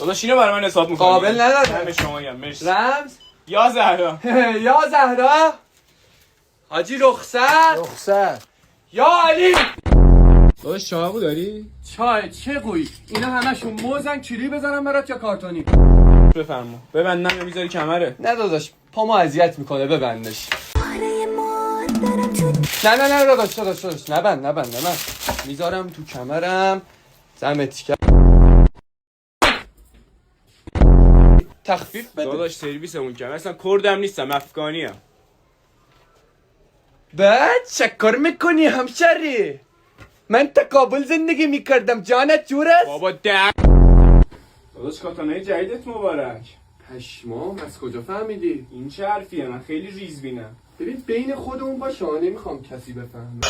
داداش اینو برای من حساب می‌کنی؟ قابل نداره. همه شما هم مرسی. رمز یا زهرا. یا زهرا، حاجی رخصت، یا علی. داداش چاقو داری؟ چای چه گویی؟ اینا همشون موزن، کلی بزنم برات یا کارتونی؟ بفرما. ببندم یا میذاری کمره؟ نه داداش پامو اذیت میکنه، ببندش. نه داداش نبند میذارم تو کمرم. زمت کرد تخفیف بده داداش سرویسمون کم. اصلا کردم نیستم، افغانیم. بعد چکر میکنی همشری؟ من تا کابل زندگی میکردم، جانت جور است؟ بابا داداش کاتانای جدیدت مبارک. پشمام، از کجا فهمیدی؟ این چه حرفیه؟ من خیلی ریز بینم. ببین بین خودمون باشه، نمیخوام کسی بفهمه.